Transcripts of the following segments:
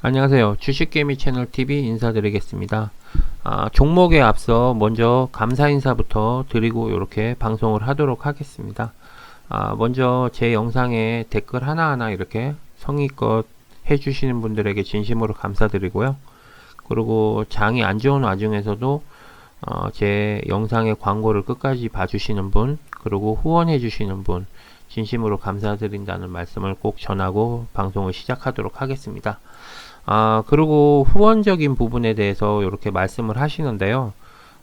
안녕하세요. 주식개미 채널 TV 인사드리겠습니다. 종목에 앞서 먼저 감사 인사부터 드리고 이렇게 방송을 하도록 하겠습니다. 먼저 제 영상에 댓글 하나하나 이렇게 성의껏 해주시는 분들에게 진심으로 감사드리고요. 그리고 장이 안 좋은 와중에서도 제 영상의 광고를 끝까지 봐주시는 분, 그리고 후원해 주시는 분 진심으로 감사드린다는 말씀을 꼭 전하고 방송을 시작하도록 하겠습니다. 그리고 후원적인 부분에 대해서 이렇게 말씀을 하시는데요.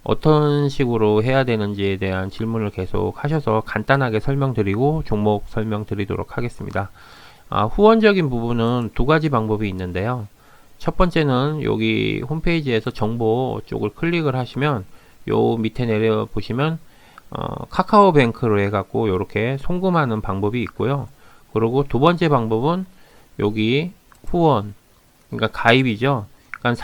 어떤 식으로 해야 되는지에 대한 질문을 계속 하셔서 간단하게 설명드리고 종목 설명드리도록 하겠습니다. 후원적인 부분은 두 가지 방법이 있는데요. 첫 번째는 여기 홈페이지에서 정보 쪽을 클릭을 하시면 요 밑에 내려 보시면 카카오뱅크로 해갖고 이렇게 송금하는 방법이 있고요. 그리고 두 번째 방법은 여기 후원, 그러니까 가입이죠. 그러니까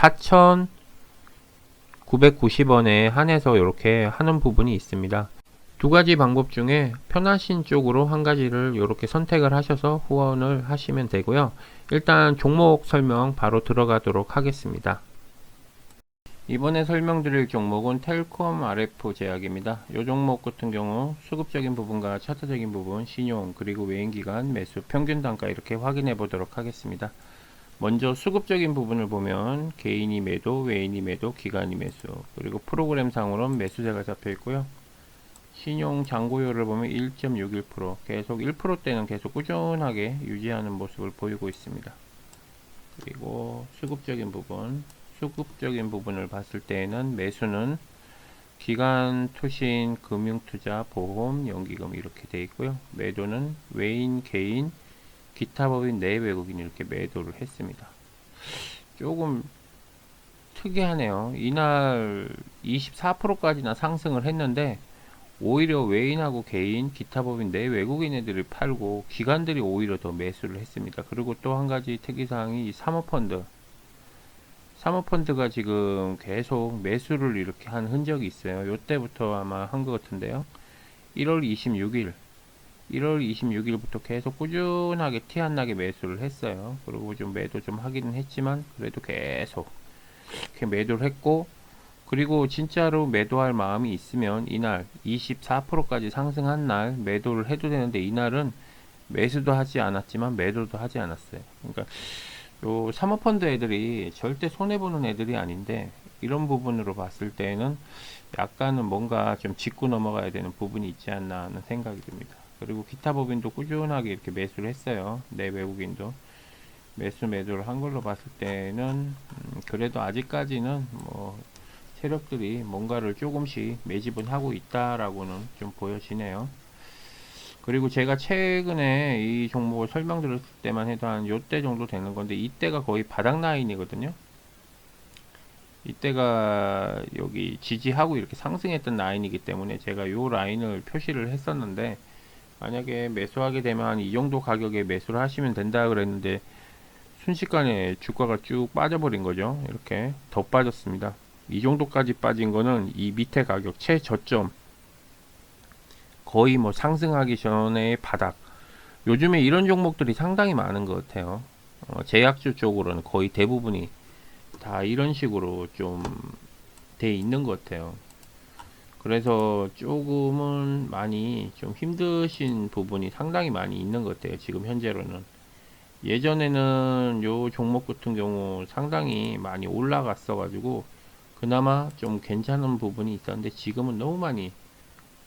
4,990원에 한해서 이렇게 하는 부분이 있습니다. 두 가지 방법 중에 편하신 쪽으로 한 가지를 이렇게 선택을 하셔서 후원을 하시면 되고요. 일단 종목 설명 바로 들어가도록 하겠습니다. 이번에 설명드릴 종목은 텔콤 RF 제약입니다. 이 종목 같은 경우 수급적인 부분과 차트적인 부분, 신용, 그리고 외인기간, 매수, 평균 단가 이렇게 확인해 보도록 하겠습니다. 먼저 수급적인 부분을 보면 개인이 매도, 외인이 매도, 기관이 매수, 그리고 프로그램 상으로는 매수세가 잡혀 있고요. 신용 잔고율을 보면 1.61%, 계속 1%대는 계속 꾸준하게 유지하는 모습을 보이고 있습니다. 그리고 수급적인 부분을 봤을 때에는 매수는 기관, 투신, 금융투자, 보험, 연기금 이렇게 되어 있고요. 매도는 외인, 개인, 기타 법인 내 외국인 이렇게 매도를 했습니다. 조금 특이하네요. 이날 24%까지나 상승을 했는데 오히려 외인하고 개인, 기타 법인 내 외국인 애들이 팔고 기관들이 오히려 더 매수를 했습니다. 그리고 또 한 가지 특이사항이 사모펀드가 지금 계속 매수를 이렇게 한 흔적이 있어요. 요때부터 아마 한 것 같은데요. 1월 26일부터 계속 꾸준하게 티 안 나게 매수를 했어요. 그리고 좀 매도 좀 하기는 했지만 그래도 계속 이렇게 매도를 했고, 그리고 진짜로 매도할 마음이 있으면 이날 24%까지 상승한 날 매도를 해도 되는데 이날은 매수도 하지 않았지만 매도도 하지 않았어요. 그러니까 요 사모펀드 애들이 절대 손해보는 애들이 아닌데 이런 부분으로 봤을 때는 약간은 뭔가 좀 짚고 넘어가야 되는 부분이 있지 않나 하는 생각이 듭니다. 그리고 기타 법인도 꾸준하게 이렇게 매수를 했어요. 내 외국인도 매도를 한 걸로 봤을 때는 그래도 아직까지는 뭐 세력들이 뭔가를 조금씩 매집은 하고 있다라고는 좀 보여지네요. 그리고 제가 최근에 이 종목을 설명드렸을 때만 해도 한 요때 정도 되는 건데 이때가 거의 바닥 라인이거든요. 이때가 여기 지지하고 이렇게 상승했던 라인이기 때문에 제가 요 라인을 표시를 했었는데, 만약에 매수하게 되면 한 이 정도 가격에 매수를 하시면 된다 그랬는데 순식간에 주가가 쭉 빠져버린 거죠. 이렇게 더 빠졌습니다. 이 정도까지 빠진 거는 이 밑에 가격 최저점, 거의 뭐 상승하기 전에 바닥. 요즘에 이런 종목들이 상당히 많은 것 같아요. 제약주 쪽으로는 거의 대부분이 다 이런 식으로 좀 돼 있는 것 같아요. 그래서 조금은 많이 좀 힘드신 부분이 상당히 많이 있는 것 같아요. 지금 현재로는. 예전에는 요 종목 같은 경우 상당히 많이 올라갔어 가지고 그나마 좀 괜찮은 부분이 있었는데 지금은 너무 많이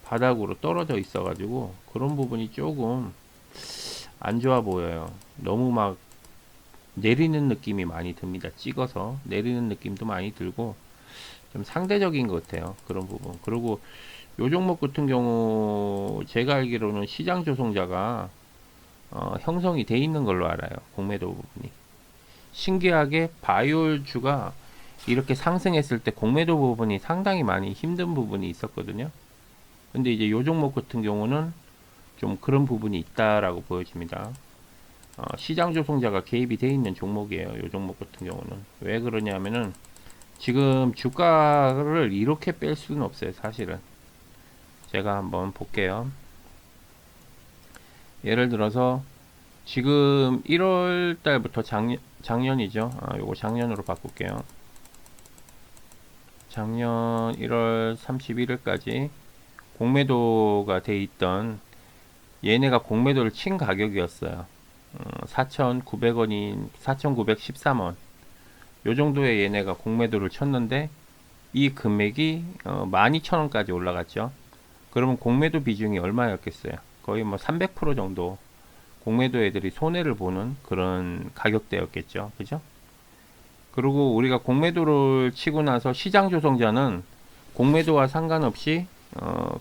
바닥으로 떨어져 있어 가지고 그런 부분이 조금 안 좋아 보여요. 너무 막 내리는 느낌이 많이 듭니다. 찍어서 내리는 느낌도 많이 들고 좀 상대적인 것 같아요. 그런 부분. 그리고 요 종목 같은 경우 제가 알기로는 시장 조성자가 형성이 돼 있는 걸로 알아요. 공매도 부분이. 신기하게 바이올주가 이렇게 상승했을 때 공매도 부분이 상당히 많이 힘든 부분이 있었거든요. 근데 이제 요 종목 같은 경우는 좀 그런 부분이 있다라고 보여집니다. 시장 조성자가 개입이 되어 있는 종목이에요. 요 종목 같은 경우는. 왜 그러냐면은 지금 주가를 이렇게 뺄 수는 없어요. 사실은. 제가 한번 볼게요. 예를 들어서 지금 1월 달부터 작년이죠. 요거 작년으로 바꿀게요. 작년 1월 31일까지 공매도가 돼 있던 얘네가 공매도를 친 가격이었어요. 4,900원인 4,913원. 요 정도에 얘네가 공매도를 쳤는데 이 금액이 12,000원까지 올라갔죠. 그러면 공매도 비중이 얼마였겠어요? 거의 뭐 300% 정도 공매도 애들이 손해를 보는 그런 가격대였겠죠. 그죠? 그리고 우리가 공매도를 치고 나서 시장 조성자는 공매도와 상관없이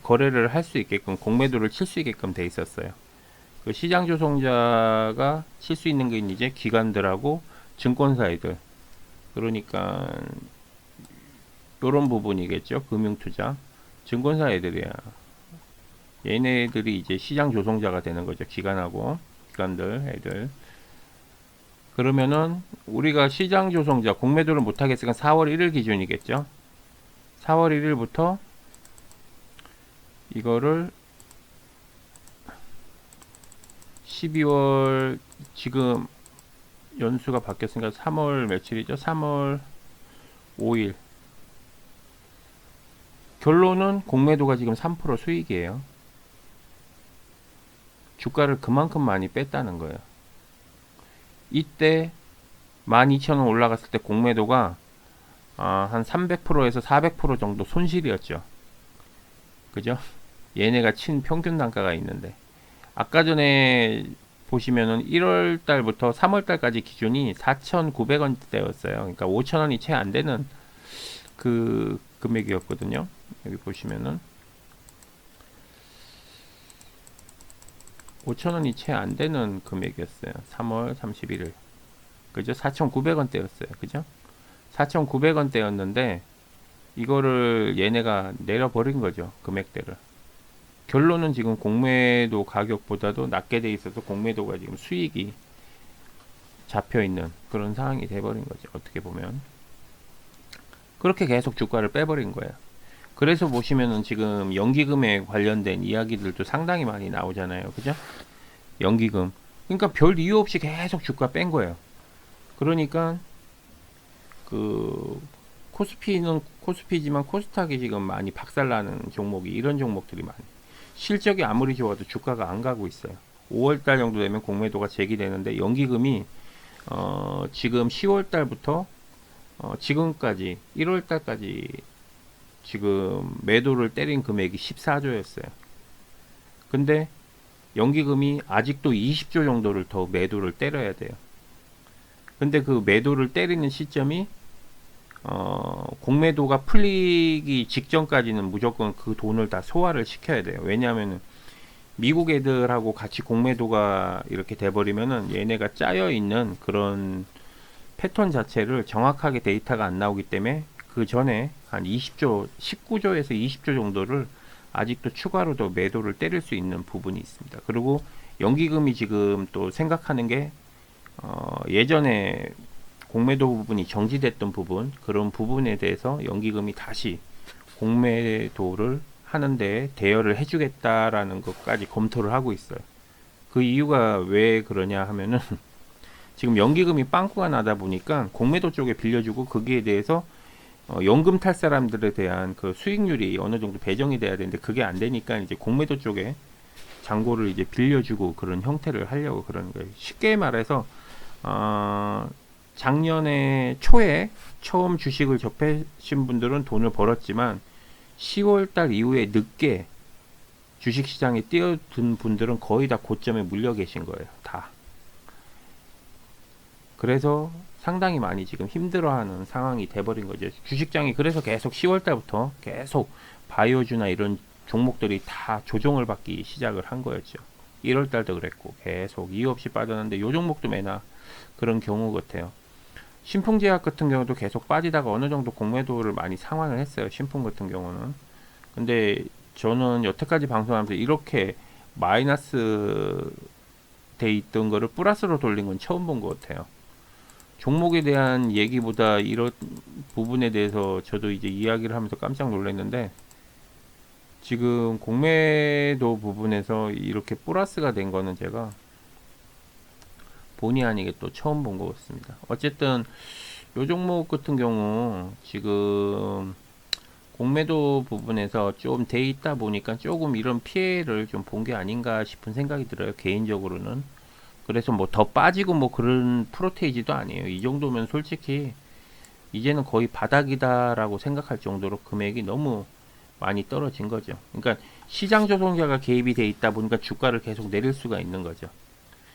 거래를 할 수 있게끔 공매도를 칠 수 있게끔 돼 있었어요. 그 시장 조성자가 칠 수 있는 게 이제 기관들하고 증권사애들. 그러니까 요런 부분이겠죠. 금융투자. 증권사 애들이야. 얘네들이 이제 시장 조성자가 되는 거죠. 기관들 애들. 그러면은 우리가 시장 조성자 공매도를 못 하겠으니까 4월 1일 기준이겠죠. 4월 1일부터 이거를 12월 지금 연수가 바뀌었으니까 3월 며칠이죠? 3월 5일. 결론은 공매도가 지금 3% 수익이에요. 주가를 그만큼 많이 뺐다는 거예요. 이때 12,000원 올라갔을 때 공매도가 한 300%에서 400% 정도 손실이었죠. 그죠? 얘네가 친 평균 단가가 있는데 아까 전에 보시면은 1월 달부터 3월 달까지 기준이 4,900원대였어요. 그러니까 5,000원이 채 안 되는 그 금액이었거든요. 여기 보시면은 5,000원이 채 안 되는 금액이었어요. 3월 31일. 그죠? 4,900원대였어요. 그죠? 4,900원대였는데 이거를 얘네가 내려버린 거죠. 금액대를. 결론은 지금 공매도 가격보다도 낮게 돼 있어서 공매도가 지금 수익이 잡혀 있는 그런 상황이 돼버린 거죠. 어떻게 보면. 그렇게 계속 주가를 빼버린 거예요. 그래서 보시면은 지금 연기금에 관련된 이야기들도 상당히 많이 나오잖아요. 그죠? 연기금. 그러니까 별 이유 없이 계속 주가 뺀 거예요. 그러니까 그 코스피는 코스피지만 코스닥이 지금 많이 박살나는 종목이 이런 종목들이 많이. 실적이 아무리 좋아도 주가가 안 가고 있어요. 5월달 정도 되면 공매도가 제기되는데 연기금이 지금 10월달부터 지금까지 1월달까지 지금 매도를 때린 금액이 14조였어요. 근데 연기금이 아직도 20조 정도를 더 매도를 때려야 돼요. 근데 그 매도를 때리는 시점이 공매도가 풀리기 직전까지는 무조건 그 돈을 다 소화를 시켜야 돼요. 왜냐하면 미국 애들하고 같이 공매도가 이렇게 돼버리면은 얘네가 짜여 있는 그런 패턴 자체를 정확하게 데이터가 안 나오기 때문에 그 전에 한 20조, 19조에서 20조 정도를 아직도 추가로 더 매도를 때릴 수 있는 부분이 있습니다. 그리고 연기금이 지금 또 생각하는 게 예전에 공매도 부분이 정지됐던 부분, 그런 부분에 대해서 연기금이 다시 공매도를 하는데 대여를 해주겠다라는 것까지 검토를 하고 있어요. 그 이유가 왜 그러냐 하면은 지금 연기금이 빵꾸가 나다 보니까 공매도 쪽에 빌려주고 거기에 대해서 연금 탈 사람들에 대한 그 수익률이 어느 정도 배정이 돼야 되는데 그게 안 되니까 이제 공매도 쪽에 잔고를 이제 빌려주고 그런 형태를 하려고 그러는 거예요. 쉽게 말해서 작년에 초에 처음 주식을 접하신 분들은 돈을 벌었지만 10월달 이후에 늦게 주식시장에 뛰어든 분들은 거의 다 고점에 물려 계신 거예요. 다. 그래서 상당히 많이 지금 힘들어하는 상황이 돼버린 거죠. 주식장이 그래서 계속 10월달부터 계속 바이오주나 이런 종목들이 다 조정을 받기 시작을 한 거였죠. 1월달도 그랬고 계속 이유 없이 빠졌는데 요 종목도 매나 그런 경우 같아요. 신풍제약 같은 경우도 계속 빠지다가 어느 정도 공매도를 많이 상환을 했어요. 신풍 같은 경우는. 근데 저는 여태까지 방송하면서 이렇게 마이너스 돼 있던 거를 플러스로 돌린 건 처음 본 것 같아요. 종목에 대한 얘기보다 이런 부분에 대해서 저도 이제 이야기를 하면서 깜짝 놀랐는데 지금 공매도 부분에서 이렇게 플러스가 된 거는 제가 본의 아니게 또 처음 본 것 같습니다. 어쨌든 요 종목 같은 경우 지금 공매도 부분에서 좀 돼 있다 보니까 조금 이런 피해를 좀 본 게 아닌가 싶은 생각이 들어요. 개인적으로는. 그래서 뭐 더 빠지고 뭐 그런 프로테이지도 아니에요. 이 정도면 솔직히 이제는 거의 바닥이다라고 생각할 정도로 금액이 너무 많이 떨어진 거죠. 그러니까 시장 조종자가 개입이 돼 있다 보니까 주가를 계속 내릴 수가 있는 거죠.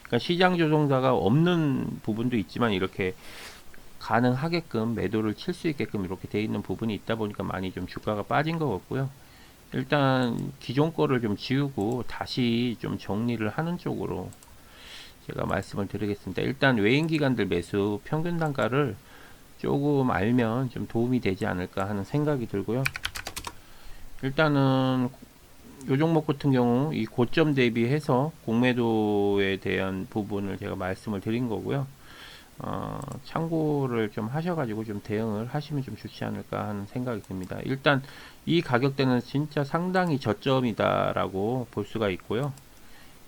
그러니까 시장 조종자가 없는 부분도 있지만 이렇게 가능하게끔 매도를 칠 수 있게끔 이렇게 돼 있는 부분이 있다 보니까 많이 좀 주가가 빠진 것 같고요. 일단 기존 거를 좀 지우고 다시 좀 정리를 하는 쪽으로 제가 말씀을 드리겠습니다. 일단 외인 기관들 매수 평균 단가를 조금 알면 좀 도움이 되지 않을까 하는 생각이 들고요. 일단은 요 종목 같은 경우 이 고점 대비해서 공매도에 대한 부분을 제가 말씀을 드린 거고요. 참고를 좀 하셔가지고 좀 대응을 하시면 좀 좋지 않을까 하는 생각이 듭니다. 일단 이 가격대는 진짜 상당히 저점이다라고 볼 수가 있고요.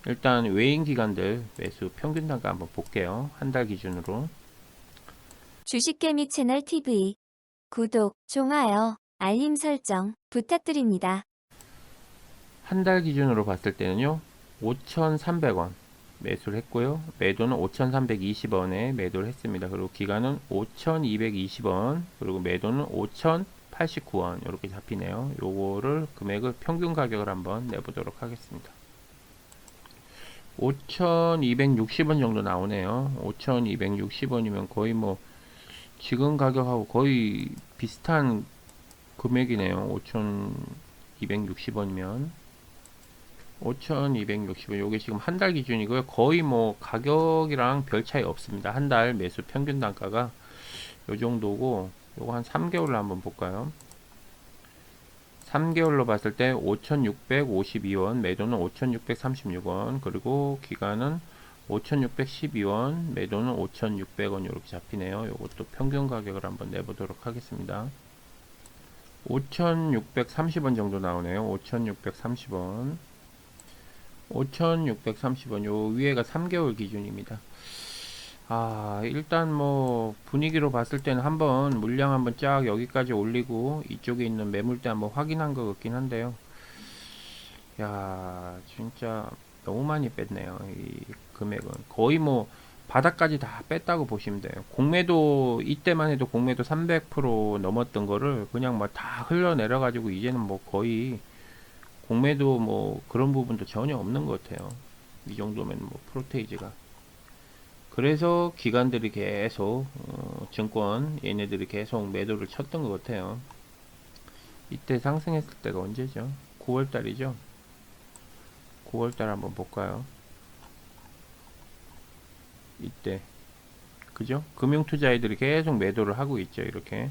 일단 외인 기관들 매수 평균 단가 한번 볼게요. 한 달 기준으로. 주식개미 채널 TV 구독, 좋아요, 알림 설정 부탁드립니다. 한 달 기준으로 봤을 때는요. 5,300원 매수를 했고요. 매도는 5,320원에 매도를 했습니다. 그리고 기간은 5,220원, 그리고 매도는 5,089원 이렇게 잡히네요. 요거를 금액을 평균 가격을 한번 내보도록 하겠습니다. 5,260원 정도 나오네요. 5,260원이면 거의 뭐 지금 가격하고 거의 비슷한 금액이네요. 5,260원이면 5,260원. 요게 지금 한 달 기준이고요. 거의 뭐 가격이랑 별 차이 없습니다. 한 달 매수 평균 단가가 요 정도고, 요거 한 3개월로 한번 볼까요? 3개월로 봤을 때 5,652원, 매도는 5,636원, 그리고 기간은 5,612원, 매도는 5,600원 이렇게 잡히네요. 요것도 평균 가격을 한번 내보도록 하겠습니다. 5,630원 정도 나오네요. 5,630원. 5,630원. 요 위에가 3개월 기준입니다. 일단 뭐 분위기로 봤을 때는 한번 물량 한번 쫙 여기까지 올리고 이쪽에 있는 매물대 한번 확인한 것 같긴 한데요. 야, 진짜 너무 많이 뺐네요. 이 금액은 거의 뭐 바닥까지 다 뺐다고 보시면 돼요. 공매도 이때만 해도 공매도 300% 넘었던 거를 그냥 뭐 다 흘러내려 가지고 이제는 뭐 거의 공매도 뭐 그런 부분도 전혀 없는 것 같아요. 이 정도면 뭐 프로테이지가. 그래서 기관들이 계속 증권 얘네들이 계속 매도를 쳤던 것 같아요. 이때 상승했을 때가 언제죠? 9월 달이죠. 9월 달 한번 볼까요? 이때 그죠? 금융투자애들이 계속 매도를 하고 있죠. 이렇게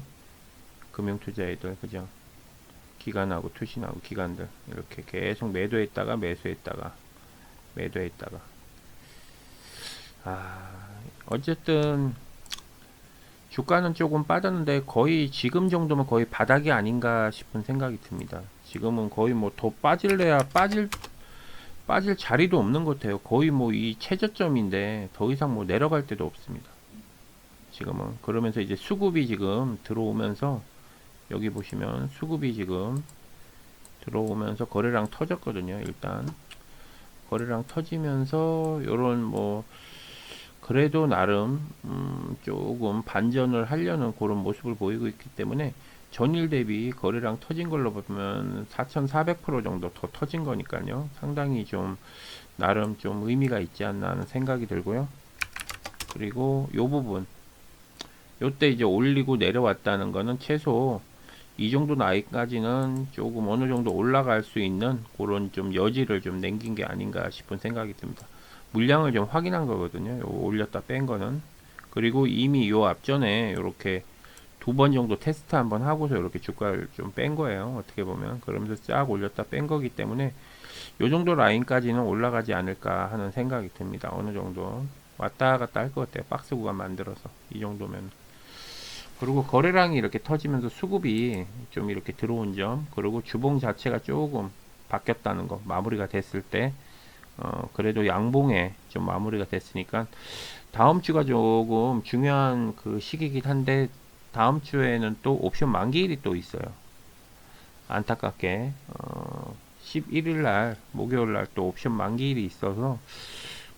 금융투자애들 그죠? 기관하고 투신하고 기관들 이렇게 계속 매도했다가 매수했다가 매도했다가 어쨌든 주가는 조금 빠졌는데 거의 지금 정도면 거의 바닥이 아닌가 싶은 생각이 듭니다. 지금은 거의 뭐 더 빠질래야 빠질 자리도 없는 것 같아요. 거의 뭐 이 최저점인데 더 이상 뭐 내려갈 데도 없습니다. 지금은 그러면서 이제 수급이 지금 들어오면서 여기 보시면 수급이 지금 들어오면서 거래량 터졌거든요. 일단 거래량 터지면서 요런 뭐 그래도 나름 조금 반전을 하려는 그런 모습을 보이고 있기 때문에 전일 대비 거래량 터진 걸로 보면 4,400% 정도 더 터진 거니까요. 상당히 좀 나름 좀 의미가 있지 않나 하는 생각이 들고요. 그리고 요 부분 요때 이제 올리고 내려왔다는 거는 최소 이 정도 나이까지는 조금 어느 정도 올라갈 수 있는 그런 좀 여지를 좀 남긴 게 아닌가 싶은 생각이 듭니다. 물량을 좀 확인한 거거든요. 요 올렸다 뺀 거는. 그리고 이미 요 앞전에 이렇게 두 번 정도 테스트 한번 하고서 이렇게 주가를 좀 뺀 거예요. 어떻게 보면. 그러면서 쫙 올렸다 뺀 거기 때문에 요 정도 라인까지는 올라가지 않을까 하는 생각이 듭니다. 어느 정도. 왔다 갔다 할 것 같아요. 박스 구간 만들어서. 이 정도면. 그리고 거래량이 이렇게 터지면서 수급이 좀 이렇게 들어온 점, 그리고 주봉 자체가 조금 바뀌었다는 거, 마무리가 됐을 때 그래도 양봉에 좀 마무리가 됐으니까 다음 주가 조금 중요한 그 시기이긴 한데 다음 주에는 또 옵션 만기일이 또 있어요. 안타깝게 11일 날 목요일 날 또 옵션 만기일이 있어서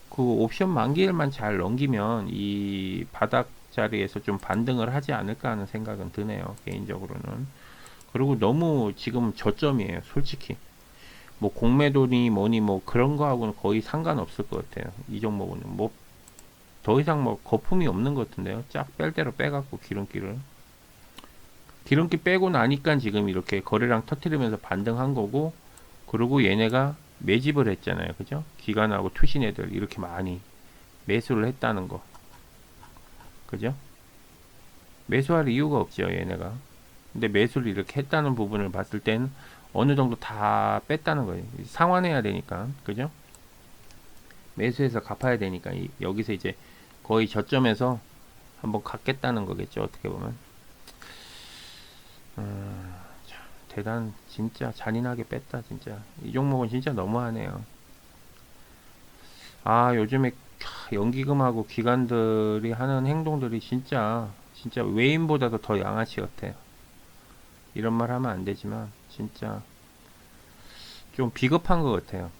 그 옵션 만기일만 잘 넘기면 이 바닥 자리에서 좀 반등을 하지 않을까 하는 생각은 드네요. 개인적으로는. 그리고 너무 지금 저점이에요. 솔직히. 뭐 공매도니 뭐니 뭐 그런 거하고는 거의 상관없을 것 같아요. 이 종목은 뭐 더 이상 뭐 거품이 없는 것 같은데요. 쫙 뺄 대로 빼갖고 기름기 빼고 나니까 지금 이렇게 거래량 터트리면서 반등한 거고, 그리고 얘네가 매집을 했잖아요. 그죠? 기관하고 투신 애들 이렇게 많이 매수를 했다는 거. 그죠? 매수할 이유가 없죠, 얘네가. 근데 매수를 이렇게 했다는 부분을 봤을 때는 어느 정도 다 뺐다는 거예요. 상환해야 되니까. 그죠? 매수해서 갚아야 되니까 여기서 이제 거의 저점에서 한번 갖겠다는 거겠죠. 어떻게 보면. 참, 진짜 잔인하게 뺐다, 진짜. 이 종목은 진짜 너무하네요. 아, 요즘에 연기금하고 기관들이 하는 행동들이 진짜 외인보다도 더 양아치 같아요. 이런 말 하면 안 되지만, 진짜 좀 비겁한 것 같아요.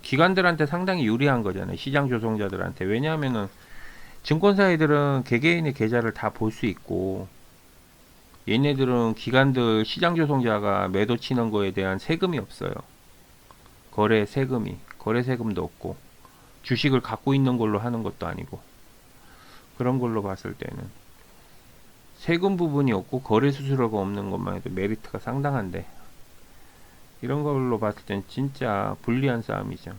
기관들한테 상당히 유리한 거잖아요. 시장 조성자들한테. 왜냐하면은 증권사애들은 개개인의 계좌를 다 볼 수 있고, 얘네들은 기관들 시장 조성자가 매도 치는 거에 대한 세금이 없어요. 거래 세금도 없고, 주식을 갖고 있는 걸로 하는 것도 아니고, 그런 걸로 봤을 때는 세금 부분이 없고 거래 수수료가 없는 것만 해도 메리트가 상당한데, 이런 걸로 봤을 땐 진짜 불리한 싸움이죠.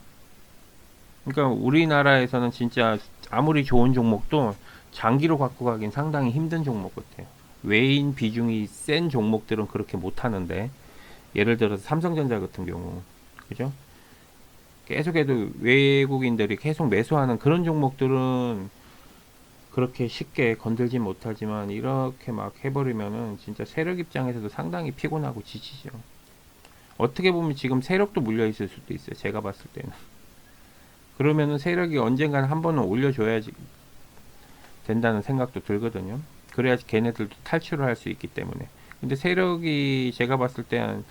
그러니까 우리나라에서는 진짜 아무리 좋은 종목도 장기로 갖고 가긴 상당히 힘든 종목 같아요. 외인 비중이 센 종목들은 그렇게 못 하는데, 예를 들어서 삼성전자 같은 경우, 그죠? 계속해도 외국인들이 계속 매수하는 그런 종목들은 그렇게 쉽게 건들지 못하지만, 이렇게 막 해버리면은 진짜 세력 입장에서도 상당히 피곤하고 지치죠. 어떻게 보면 지금 세력도 물려 있을 수도 있어요. 제가 봤을 때는. 그러면은 세력이 언젠가는 한 번은 올려줘야지 된다는 생각도 들거든요. 그래야지 걔네들도 탈출을 할 수 있기 때문에. 근데 세력이 제가 봤을 때는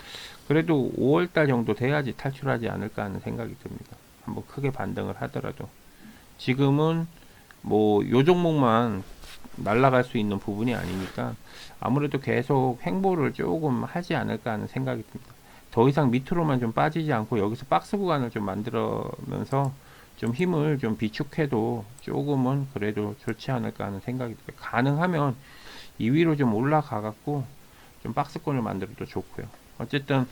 그래도 5월달 정도 돼야지 탈출하지 않을까 하는 생각이 듭니다. 한번 크게 반등을 하더라도. 지금은 뭐 요 종목만 날아갈 수 있는 부분이 아니니까 아무래도 계속 횡보를 조금 하지 않을까 하는 생각이 듭니다. 더 이상 밑으로만 좀 빠지지 않고 여기서 박스 구간을 좀 만들면서 좀 힘을 좀 비축해도 조금은 그래도 좋지 않을까 하는 생각이 들어요. 가능하면 2위로 좀 올라가 갖고 좀 박스권을 만들어도 좋고요. 어쨌든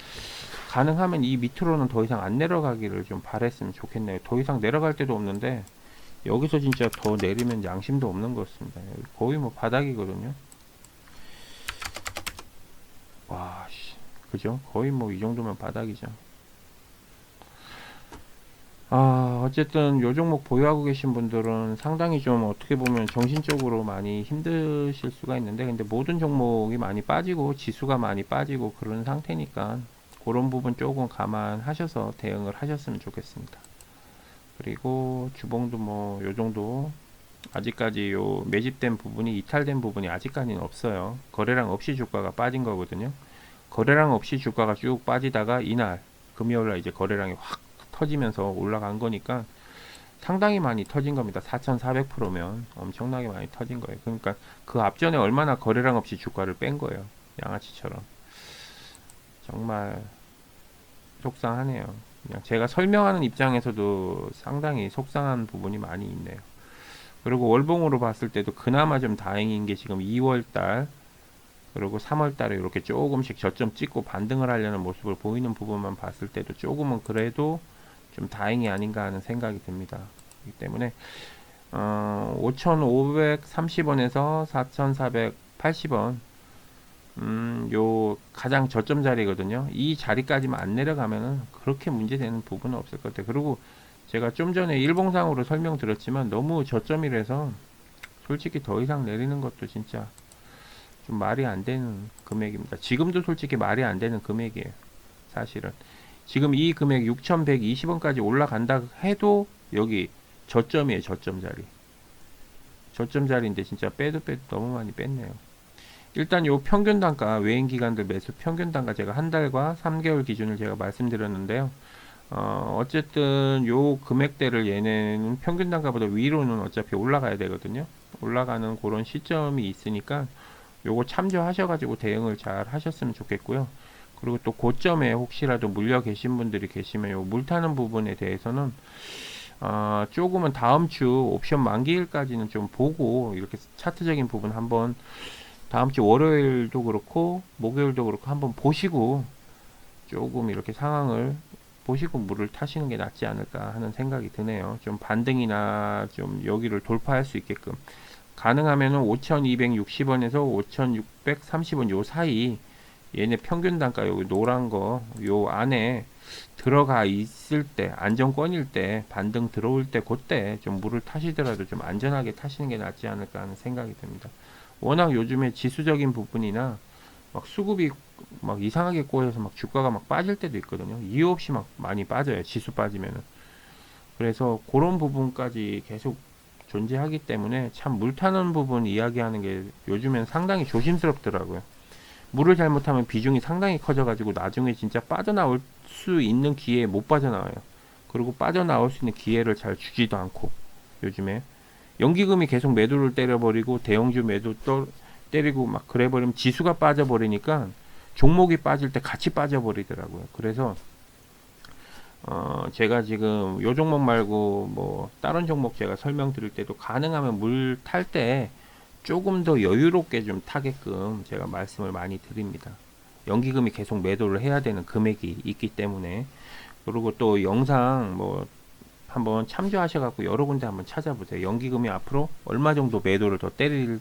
가능하면 이 밑으로는 더 이상 안 내려가기를 좀 바랬으면 좋겠네요. 더 이상 내려갈 데도 없는데 여기서 진짜 더 내리면 양심도 없는 것 같습니다. 거의 뭐 바닥이거든요. 와, 그죠? 거의 뭐 이 정도면 바닥이죠. 아, 어쨌든 요 종목 보유하고 계신 분들은 상당히 좀 어떻게 보면 정신적으로 많이 힘드실 수가 있는데, 근데 모든 종목이 많이 빠지고 지수가 많이 빠지고 그런 상태니까 그런 부분 조금 감안하셔서 대응을 하셨으면 좋겠습니다. 그리고 주봉도 뭐 요 정도 아직까지 요 매집된 부분이 이탈된 부분이 아직까지는 없어요. 거래량 없이 주가가 빠진 거거든요. 거래량 없이 주가가 쭉 빠지다가 이날 금요일날 이제 거래량이 확 터지면서 올라간 거니까 상당히 많이 터진 겁니다. 4,400%면 엄청나게 많이 터진 거예요. 그러니까 그 앞전에 얼마나 거래량 없이 주가를 뺀 거예요. 양아치처럼. 정말 속상하네요. 그냥 제가 설명하는 입장에서도 상당히 속상한 부분이 많이 있네요. 그리고 월봉으로 봤을 때도 그나마 좀 다행인 게 지금 2월달 그리고 3월달에 이렇게 조금씩 저점 찍고 반등을 하려는 모습을 보이는 부분만 봤을 때도 조금은 그래도 좀 다행이 아닌가 하는 생각이 듭니다. 그렇기 때문에 5,530원에서 4,480원 요 가장 저점 자리거든요. 이 자리까지만 안 내려가면은 그렇게 문제되는 부분은 없을 것 같아요. 그리고 제가 좀 전에 일봉상으로 설명드렸지만 너무 저점이라서 솔직히 더 이상 내리는 것도 진짜 좀 말이 안 되는 금액입니다. 지금도 솔직히 말이 안 되는 금액이에요. 사실은 지금 이 금액 6,120원까지 올라간다 해도 여기 저점이에요. 저점 자리. 저점 자리인데 진짜 빼도 너무 많이 뺐네요. 일단 요 평균 단가, 외인 기관들 매수 평균 단가 제가 한 달과 3개월 기준을 제가 말씀드렸는데요. 어쨌든 요 금액대를 얘네는 평균 단가보다 위로는 어차피 올라가야 되거든요. 올라가는 그런 시점이 있으니까 요거 참조하셔가지고 대응을 잘 하셨으면 좋겠고요. 그리고 또 고점에 혹시라도 물려 계신 분들이 계시면 요 물타는 부분에 대해서는 조금은 다음 주 옵션 만기일까지는 좀 보고 이렇게 차트적인 부분 한번 다음 주 월요일도 그렇고 목요일도 그렇고 한번 보시고 조금 이렇게 상황을 보시고 물을 타시는 게 낫지 않을까 하는 생각이 드네요. 좀 반등이나 좀 여기를 돌파할 수 있게끔 가능하면은 5,260원에서 5,630원 요 사이 얘네 평균 단가 여기 노란 거 요 안에 들어가 있을 때 안정권일 때 반등 들어올 때 그때 좀 물을 타시더라도 좀 안전하게 타시는 게 낫지 않을까 하는 생각이 듭니다. 워낙 요즘에 지수적인 부분이나 막 수급이 막 이상하게 꼬여서 막 주가가 막 빠질 때도 있거든요. 이유 없이 막 많이 빠져요. 지수 빠지면은. 그래서 그런 부분까지 계속 존재하기 때문에 참 물 타는 부분 이야기하는 게 요즘엔 상당히 조심스럽더라고요. 물을 잘못하면 비중이 상당히 커져가지고 나중에 진짜 빠져나올 수 있는 기회에 못 빠져나와요. 그리고 빠져나올 수 있는 기회를 잘 주지도 않고 요즘에 연기금이 계속 매도를 때려버리고 대형주 매도 때리고 막 그래버리면 지수가 빠져버리니까 종목이 빠질 때 같이 빠져버리더라고요. 그래서 제가 지금 요 종목 말고 뭐 다른 종목 제가 설명드릴 때도 가능하면 물 탈 때 조금 더 여유롭게 좀 타게끔 제가 말씀을 많이 드립니다. 연기금이 계속 매도를 해야 되는 금액이 있기 때문에. 그리고 또 영상 뭐 한번 참조하셔갖고 여러 군데 한번 찾아보세요. 연기금이 앞으로 얼마 정도 매도를 더 때리는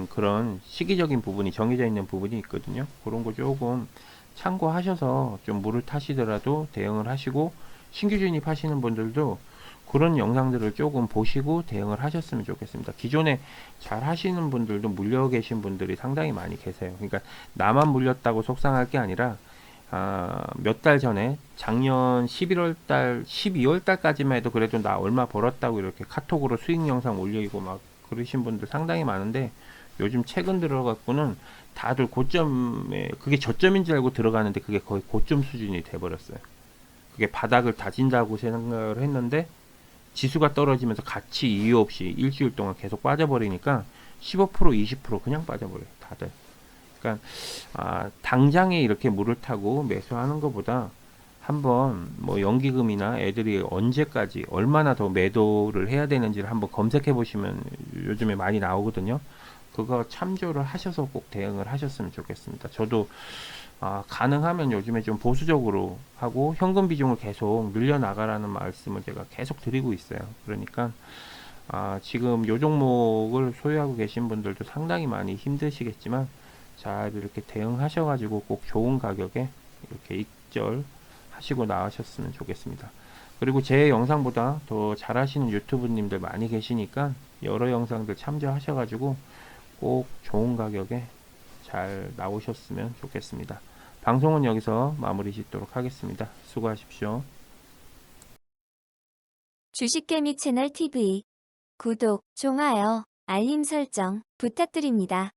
그런 시기적인 부분이 정해져 있는 부분이 있거든요. 그런 거 조금 참고하셔서 좀 물을 타시더라도 대응을 하시고 신규 진입하시는 분들도 그런 영상들을 조금 보시고 대응을 하셨으면 좋겠습니다. 기존에 잘 하시는 분들도 물려 계신 분들이 상당히 많이 계세요. 그러니까 나만 물렸다고 속상할 게 아니라 몇 달 전에 작년 11월 달, 12월 달까지만 해도 그래도 나 얼마 벌었다고 이렇게 카톡으로 수익 영상 올리고 막 그러신 분들 상당히 많은데 요즘 최근 들어갖고는 다들 고점에 그게 저점인 줄 알고 들어가는데 그게 거의 고점 수준이 돼버렸어요. 그게 바닥을 다진다고 생각을 했는데 지수가 떨어지면서 같이 이유 없이 일주일 동안 계속 빠져버리니까 15% 20% 그냥 빠져버려요 다들. 그러니까 당장에 이렇게 물을 타고 매수하는 것보다 한번 뭐 연기금이나 애들이 언제까지 얼마나 더 매도를 해야 되는지를 한번 검색해 보시면 요즘에 많이 나오거든요. 그거 참조를 하셔서 꼭 대응을 하셨으면 좋겠습니다. 저도 가능하면 요즘에 좀 보수적으로 하고 현금 비중을 계속 늘려나가라는 말씀을 제가 계속 드리고 있어요. 그러니까 지금 요 종목을 소유하고 계신 분들도 상당히 많이 힘드시겠지만 잘 이렇게 대응하셔가지고 꼭 좋은 가격에 이렇게 익절 하시고 나가셨으면 좋겠습니다. 그리고 제 영상보다 더 잘하시는 유튜브님들 많이 계시니까 여러 영상들 참조하셔가지고 꼭 좋은 가격에 잘 나오셨으면 좋겠습니다. 방송은 여기서 마무리 짓도록 하겠습니다. 수고하십시오. 주식개미 채널 TV 구독, 좋아요, 알림 설정 부탁드립니다.